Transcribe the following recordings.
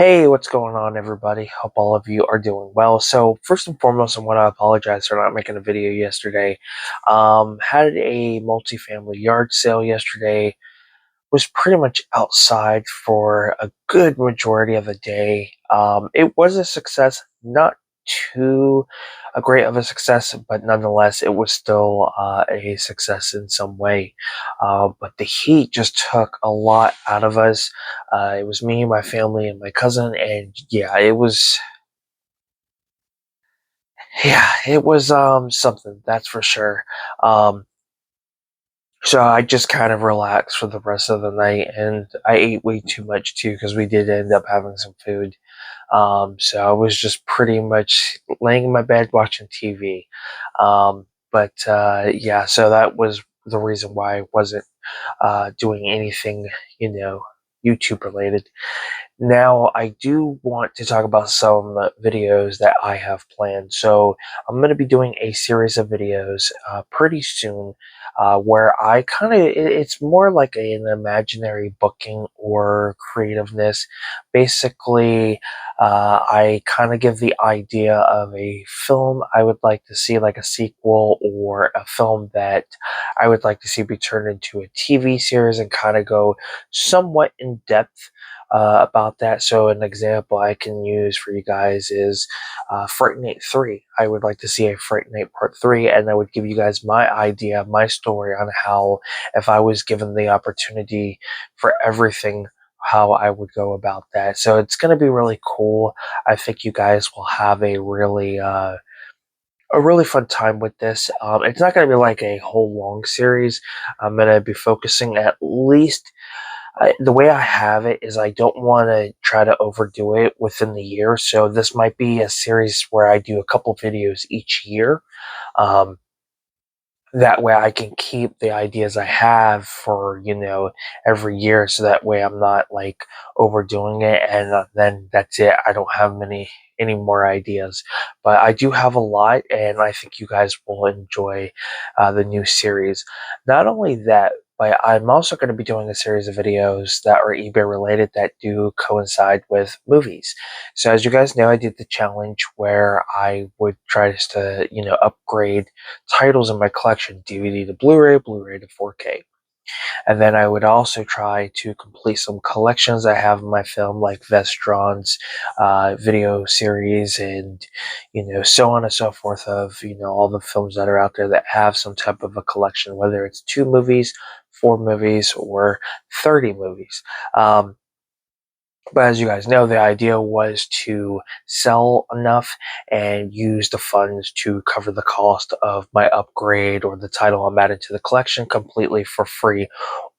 Hey, what's going on, everybody? Hope all of you are doing well. So, first and foremost, I want to apologize for not making a video yesterday. Had a multifamily yard sale yesterday. Was pretty much outside for a good majority of the day. It was a success, not too great of a success, but nonetheless, it was still a success in some way. But the heat just took a lot out of us. It was me, my family, and my cousin, and yeah, it was something, that's for sure. Um, So I just kind of relaxed for the rest of the night, and I ate way too much too because we did end up having some food. So I was just pretty much laying in my bed watching TV. But yeah, so that was the reason why I wasn't doing anything, you know, YouTube related. Now, I do want to talk about some videos that I have planned. So, I'm going to be doing a series of videos pretty soon where I kind of, it's more like an imaginary booking or creativeness. Basically, I kind of give the idea of a film I would like to see, like a sequel, or a film that I would like to see be turned into a TV series and kind of go somewhat in depth about that. So, an example I can use for you guys is Fright Night 3. I would like to see a Fright Night Part 3, and I would give you guys my idea, my story on how, if I was given the opportunity for everything, how I would go about that. So, it's going to be really cool. I think you guys will have a really fun time with this. It's not going to be like a whole long series. I'm going to be focusing at least the way I have it is I don't want to try to overdo it within the year. So this might be a series where I do a couple videos each year. Um, that way I can keep the ideas I have for, every year. So that way I'm not like overdoing it. And then that's it. I don't have any more ideas, but I do have a lot, and I think you guys will enjoy the new series. Not only that, but I'm also going to be doing a series of videos that are eBay related that do coincide with movies. So as you guys know, I did the challenge where I would try to, upgrade titles in my collection, DVD to Blu-ray, Blu-ray to 4K. And then I would also try to complete some collections I have in my film, like Vestron's video series, and so on and so forth. Of all the films that are out there that have some type of a collection, whether it's 2 movies, 4 movies, or 30 movies. But as you guys know, the idea was to sell enough and use the funds to cover the cost of my upgrade or the title I'm adding to the collection completely for free.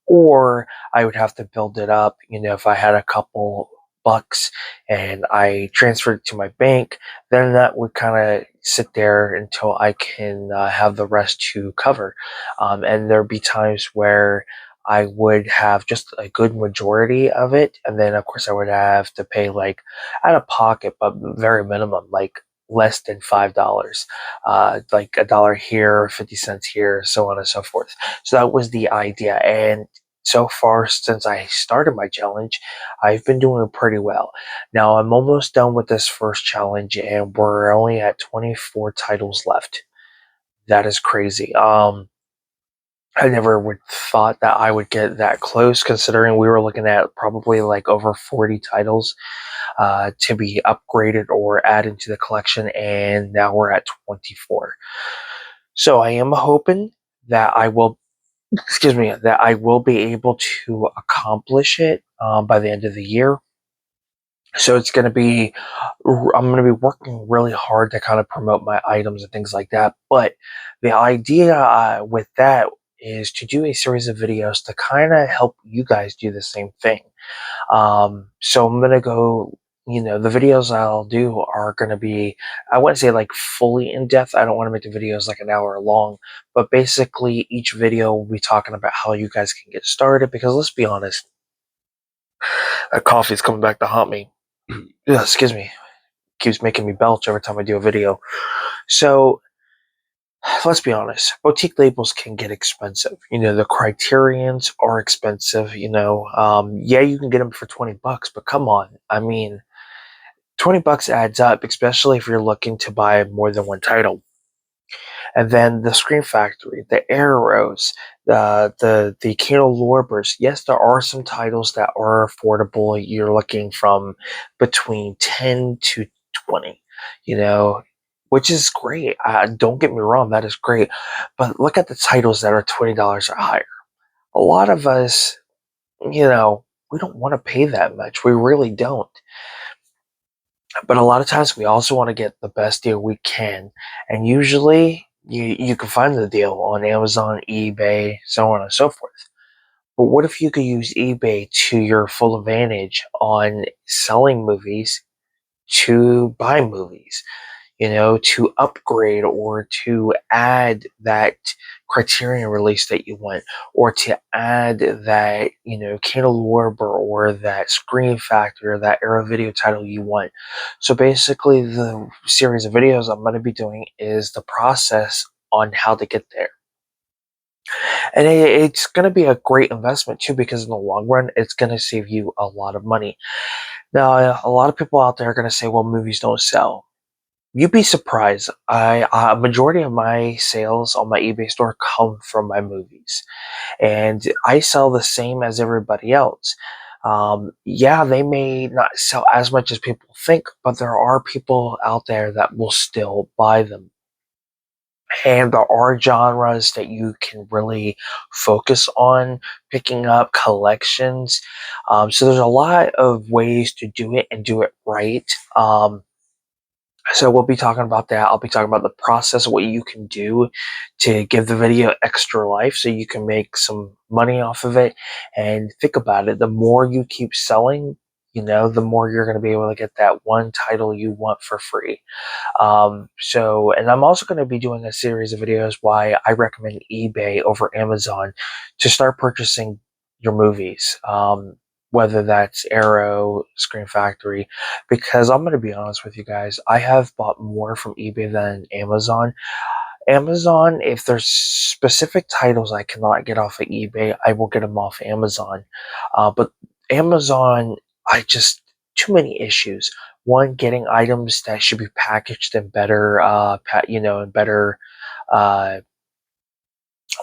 Or I would have to build it up, if I had a couple bucks and I transferred it to my bank, then that would kind of sit there until I can have the rest to cover. And there'd be times where I would have just a good majority of it, and then of course I would have to pay like out of pocket, but very minimum, like less than $5, like $1 here, 50 cents here, so on and so forth. So that was the idea, and so far since I started my challenge, I've been doing pretty well. Now I'm almost done with this first challenge, and we're only at 24 titles left. That is crazy. I never would thought that I would get that close, considering we were looking at probably like over 40 titles to be upgraded or added to the collection, and now we're at 24. So I am hoping that I will, excuse me, that I will be able to accomplish it by the end of the year. So it's going to be, I'm going to be working really hard to kind of promote my items and things like that. But the idea with that is to do a series of videos to kind of help you guys do the same thing. So I'm going to go, the videos I'll do are going to be, I wouldn't say like fully in depth. I don't want to make the videos like an hour long, but basically each video will be talking about how you guys can get started, because let's be honest, that coffee's coming back to haunt me. Yeah, excuse me, keeps making me belch every time I do a video. So let's be honest, boutique labels can get expensive. The Criterions are expensive. Yeah, you can get them for $20, but come on. I mean, $20 adds up, especially if you're looking to buy more than one title. And then the Scream Factory, the Arrows, the Kino Lorbers. Yes, there are some titles that are affordable. You're looking from between 10 to 20, you know, which is great. Don't get me wrong, that is great. But look at the titles that are $20 or higher. A lot of us, we don't want to pay that much. We really don't. But a lot of times we also want to get the best deal we can. And usually you can find the deal on Amazon, eBay, so on and so forth. But what if you could use eBay to your full advantage on selling movies to buy movies? To upgrade or to add that Criterion release that you want, or to add that, Kindle Warber or that Scream Factor or that Arrow Video title you want. So basically, the series of videos I'm going to be doing is the process on how to get there. And it's going to be a great investment too, because in the long run, it's going to save you a lot of money. Now, a lot of people out there are going to say, well, movies don't sell. You'd be surprised. A majority of my sales on my eBay store come from my movies, and I sell the same as everybody else. Yeah, they may not sell as much as people think, but there are people out there that will still buy them. And there are genres that you can really focus on picking up collections. So there's a lot of ways to do it and do it right. So we'll be talking about that. I'll be talking about the process, what you can do to give the video extra life so you can make some money off of it. And think about it, the more you keep selling, the more you're going to be able to get that one title you want for free. And I'm also going to be doing a series of videos why I recommend eBay over Amazon to start purchasing your movies. Whether that's Arrow, Scream Factory, because I'm going to be honest with you guys, I have bought more from eBay than Amazon. Amazon, if there's specific titles I cannot get off of eBay, I will get them off Amazon. But Amazon, too many issues. One, getting items that should be packaged in better, uh,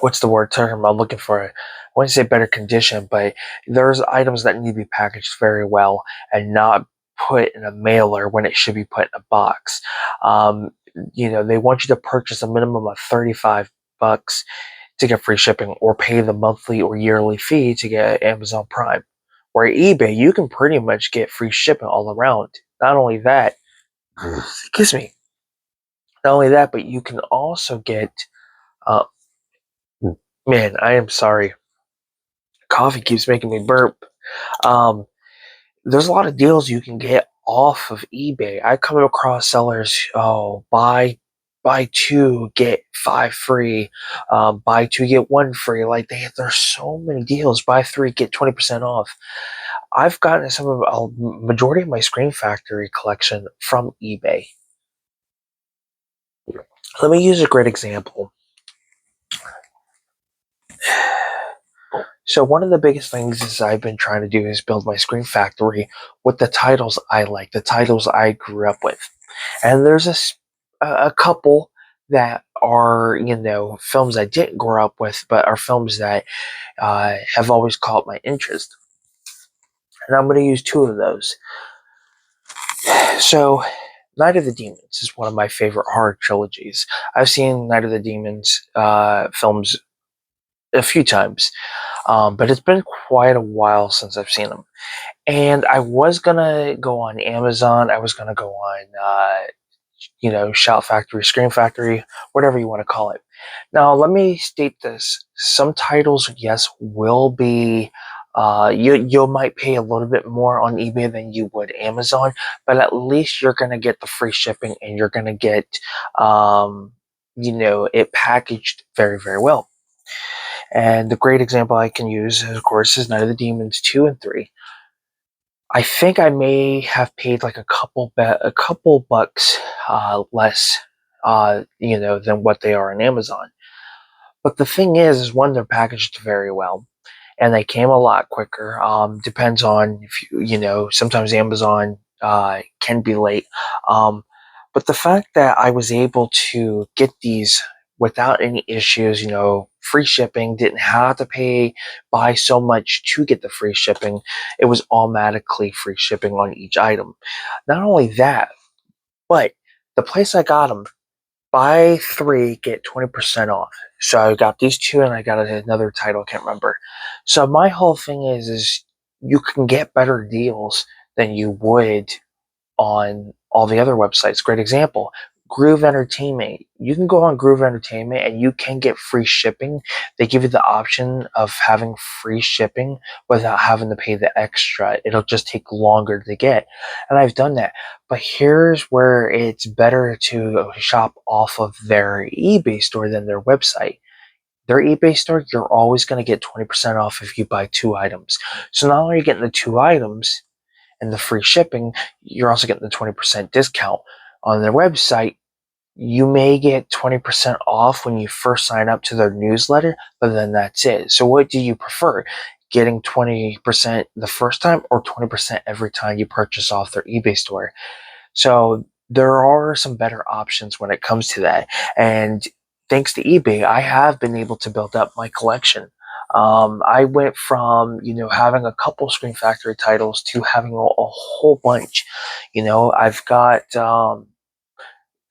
what's the word term I'm looking for? I want to say better condition, but there's items that need to be packaged very well and not put in a mailer when it should be put in a box. They want you to purchase a minimum of $35 to get free shipping, or pay the monthly or yearly fee to get Amazon Prime. Where eBay, you can pretty much get free shipping all around. Not only that, excuse me. Not only that, but you can also get. Uh, Man, I am sorry. Coffee keeps making me burp. Um, there's a lot of deals you can get off of eBay. I come across sellers, buy two get five free, buy two get one free. Like there's so many deals. Buy three get 20% off. I've gotten some of a majority of my Scream Factory collection from eBay. Let me use a great example. So one of the biggest things is I've been trying to do is build my Scream Factory with the titles I like, the titles I grew up with. And there's a couple that are, films I didn't grow up with, but are films that have always caught my interest. And I'm going to use two of those. So, Night of the Demons is one of my favorite horror trilogies. I've seen Night of the Demons films a few times, but it's been quite a while since I've seen them. And I was gonna go on Amazon. I was gonna go on, Shout Factory, Scream Factory, whatever you want to call it. Now, let me state this: some titles, yes, will be. You might pay a little bit more on eBay than you would Amazon, but at least you're gonna get the free shipping and you're gonna get, it packaged very, very well. And the great example I can use, of course, is Night of the Demons 2 and 3. I think I may have paid like a couple bucks less, than what they are on Amazon. But the thing is one, they're packaged very well, and they came a lot quicker. Depends on if sometimes Amazon can be late. Um, but the fact that I was able to get these without any issues, free shipping, didn't have to buy so much to get the free shipping. It was automatically free shipping on each item. Not only that, but the place I got them, buy three, get 20% off. So I got these two and I got another title, I can't remember. So my whole thing is you can get better deals than you would on all the other websites. Great example, Groove Entertainment. You can go on Groove Entertainment and you can get free shipping. They give you the option of having free shipping without having to pay the extra. It'll just take longer to get. And I've done that. But here's where it's better to shop off of their eBay store than their website. Their eBay store, you're always going to get 20% off if you buy two items. So not only are you getting the two items, and the free shipping, you're also getting the 20% discount. On their website, you may get 20% off when you first sign up to their newsletter, but then that's it. So what do you prefer? Getting 20% the first time or 20% every time you purchase off their eBay store? So there are some better options when it comes to that. And thanks to eBay, I have been able to build up my collection. I went from, having a couple Scream Factory titles to having a whole bunch. I've got,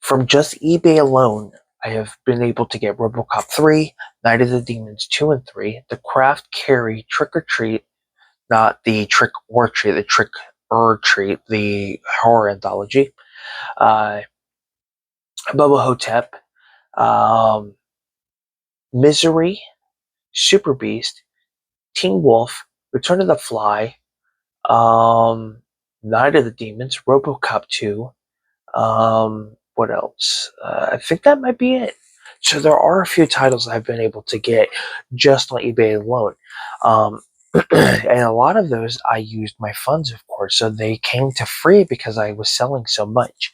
from just eBay alone, I have been able to get RoboCop 3, Night of the Demons 2 and 3, The Craft Carry, Trick or Treat, not the Trick or Treat, the Trick or Treat, the horror anthology, uh, Bubba Hotep, um, Misery, Super Beast, Teen Wolf, Return of the Fly, Night of the Demons, RoboCop 2. What else? I think that might be it. So there are a few titles I've been able to get just on eBay alone. Um, and a lot of those I used my funds, of course. So they came to free because I was selling so much.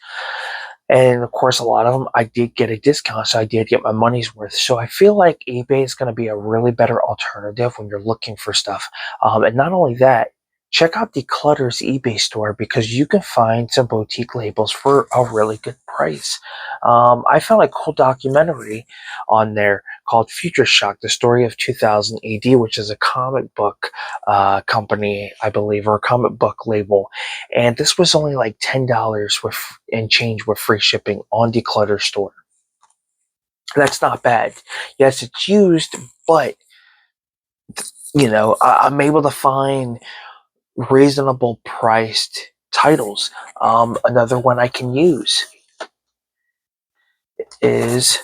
And of course, a lot of them I did get a discount, so I did get my money's worth. So I feel like eBay is going to be a really better alternative when you're looking for stuff. And not only that, check out Declutter's eBay store because you can find some boutique labels for a really good price. I found a cool documentary on there called Future Shock, the story of 2000 AD, which is a comic book company, I believe, or a comic book label. And this was only like $10 with and change with free shipping on Declutter store. That's not bad. Yes, it's used, but I'm able to find reasonable priced titles. Another one I can use is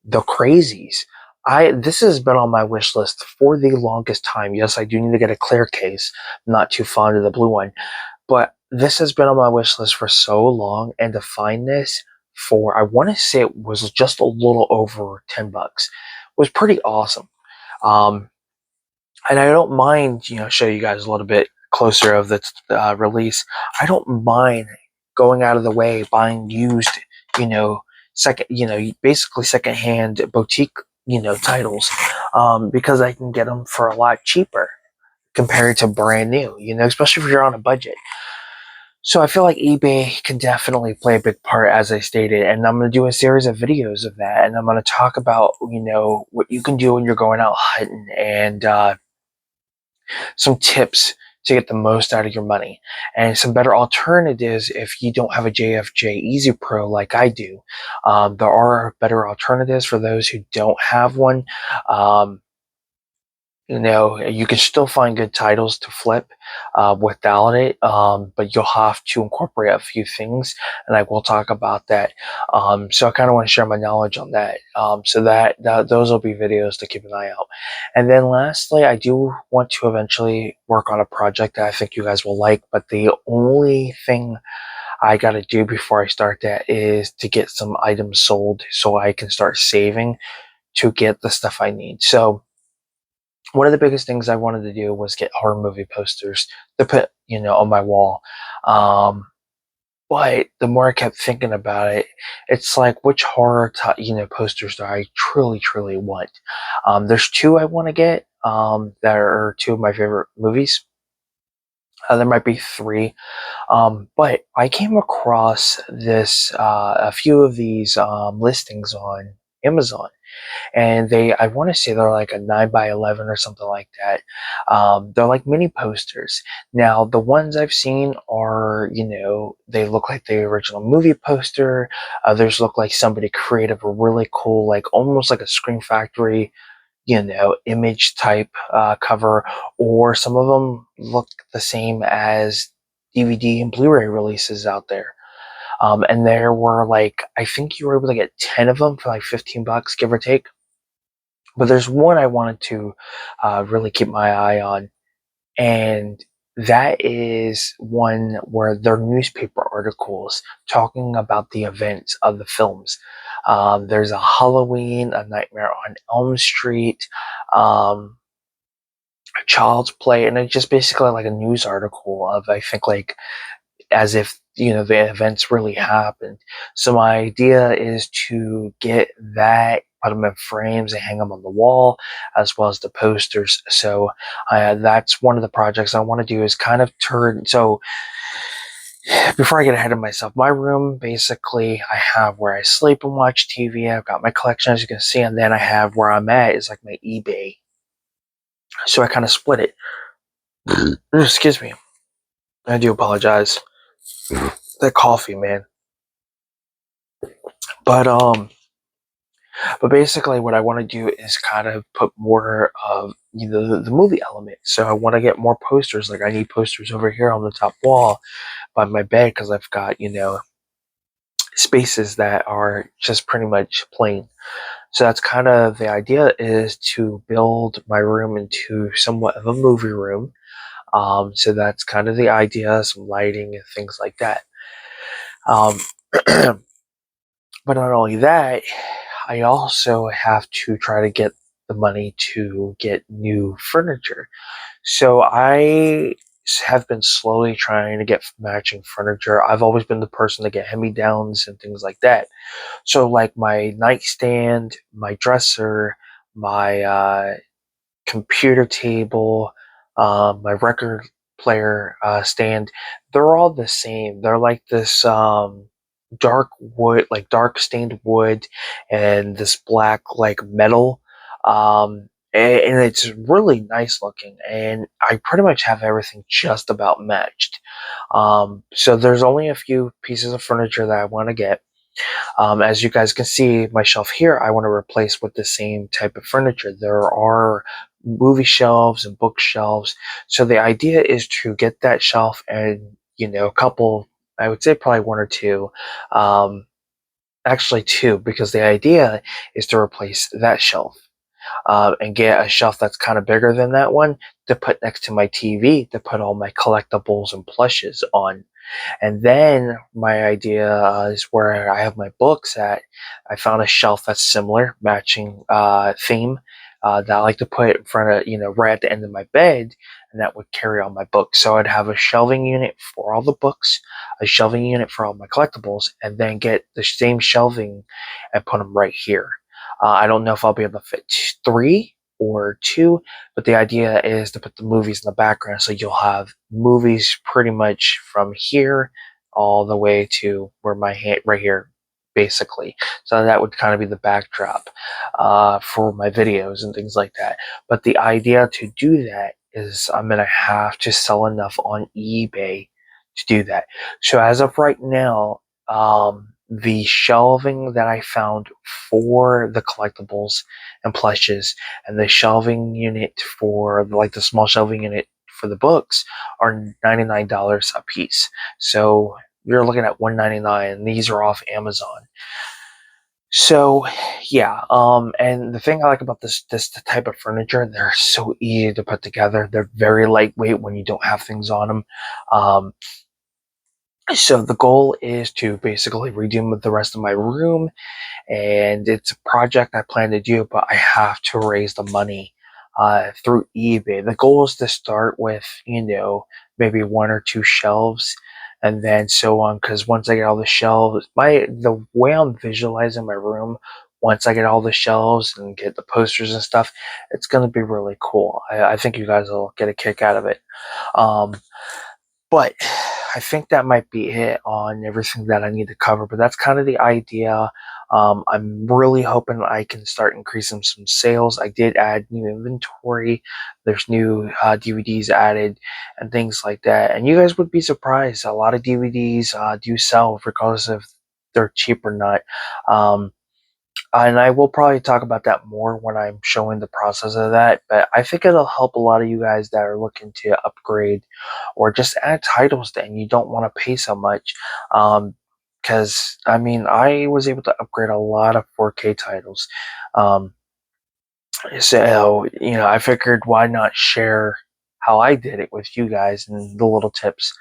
The Crazies. This has been on my wish list for the longest time. Yes, I do need to get a clear case. I'm not too fond of the blue one. But this has been on my wish list for so long, and to find this for, I want to say it was just a little over $10, was pretty awesome. Um, and I don't mind, show you guys a little bit closer of the release. I don't mind going out of the way, buying used, second, basically secondhand boutique, titles, because I can get them for a lot cheaper compared to brand new, especially if you're on a budget. So I feel like eBay can definitely play a big part, as I stated, and I'm going to do a series of videos of that, and I'm going to talk about, what you can do when you're going out hunting, and some tips to get the most out of your money, and some better alternatives if you don't have a JFJ Easy Pro like I do. There are better alternatives for those who don't have one. You can still find good titles to flip without it, but you'll have to incorporate a few things, and I will talk about that. So I kind of want to share my knowledge on that. So that those will be videos to keep an eye out. And then lastly, I do want to eventually work on a project that I think you guys will like, but the only thing I got to do before I start that is to get some items sold so I can start saving to get the stuff I need. So one of the biggest things I wanted to do was get horror movie posters to put, on my wall. But the more I kept thinking about it, it's like, which horror, posters do I truly, truly want? There's two I want to get, that are two of my favorite movies. There might be three. But I came across a few of these listings on Amazon, and I want to say they're like a 9 by 11 or something like that. They're like mini posters. Now, the ones I've seen are, they look like the original movie poster. Others look like somebody created a really cool, like almost like a Screen Factory, image type cover, or some of them look the same as DVD and Blu-ray releases out there. And there were like, I think you were able to get 10 of them for like $15, give or take. But there's one I wanted to really keep my eye on, and that is one where they're newspaper articles talking about the events of the films. There's a Halloween, A Nightmare on Elm Street, um, a Child's Play, and it's just basically like a news article of, I think, like as if the events really happened. So my idea is to get that, put them in frames and hang them on the wall, as well as the posters. So that's one of the projects I want to do, is kind of turn. So before I get ahead of myself, my room, basically, I have where I sleep and watch TV. I've got my collection, as you can see, and then I have where I'm at is like my eBay. So I kind of split it. Excuse me. I do apologize. That coffee, man. But But basically, what I want to do is kind of put more of the movie element. So I want to get more posters. Like I need posters over here on the top wall by my bed, because I've got spaces that are just pretty much plain. So that's kind of the idea, is to build my room into somewhat of a movie room. So that's kind of the idea, some lighting and things like that. Um, but not only that, I also have to try to get the money to get new furniture. So I have been slowly trying to get matching furniture. I've always been the person to get hand-me-downs and things like that. So like my nightstand, my dresser, my computer table, my record player stand, they're all the same. They're like this dark wood, like dark stained wood, and this black like metal. And it's really nice looking, and I pretty much have everything just about matched. So there's only a few pieces of furniture that I want to get. As you guys can see, my shelf here, I want to replace with the same type of furniture. There are movie shelves and bookshelves. So the idea is to get that shelf and, a couple, I would say probably one or two, actually two, because the idea is to replace that shelf. And get a shelf that's kind of bigger than that one to put next to my TV, to put all my collectibles and plushes on. And then my idea is where I have my books at. I found a shelf that's similar, matching theme, that I like to put in front of, right at the end of my bed, and that would carry all my books. So I'd have a shelving unit for all the books, a shelving unit for all my collectibles, and then get the same shelving and put them right here. I don't know if I'll be able to fit three or two, but the idea is to put the movies in the background, so you'll have movies pretty much from here all the way to where my hand right here, basically. So that would kind of be the backdrop for my videos and things like that. But the idea to do that is I'm gonna have to sell enough on eBay to do that. So as of right now, the shelving that I found for the collectibles and plushes, and the shelving unit for like the small shelving unit for the books, are $99 a piece. So you're looking at $199, and these are off Amazon. So yeah, and the thing I like about this type of furniture, they're so easy to put together. They're very lightweight when you don't have things on them. Um, so the goal is to basically redo the rest of my room, and it's a project I plan to do, but I have to raise the money through eBay. The goal is to start with, maybe one or two shelves, and then so on. Because once I get all the shelves, the way I'm visualizing my room, once I get all the shelves and get the posters and stuff, it's gonna be really cool. I think you guys will get a kick out of it. Um, But I think that might be it on everything that I need to cover. But that's kind of the idea. I'm really hoping I can start increasing some sales. I did add new inventory. There's new DVDs added and things like that. And you guys would be surprised. A lot of DVDs do sell regardless if they're cheap or not. Um, and I will probably talk about that more when I'm showing the process of that. But I think it'll help a lot of you guys that are looking to upgrade or just add titles and you don't want to pay so much. Because I mean, I was able to upgrade a lot of 4K titles. Um, so, I figured why not share how I did it with you guys and the little tips.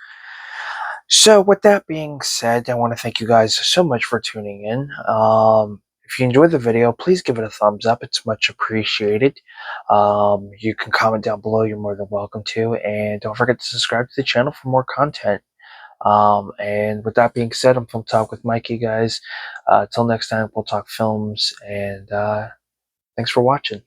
So, with that being said, I want to thank you guys so much for tuning in. If you enjoyed the video, please give it a thumbs up. It's much appreciated. You can comment down below. You're more than welcome to. And don't forget to subscribe to the channel for more content. And with that being said, I'm Film Talk with Mikey, guys. Till next time, we'll talk films. And thanks for watching.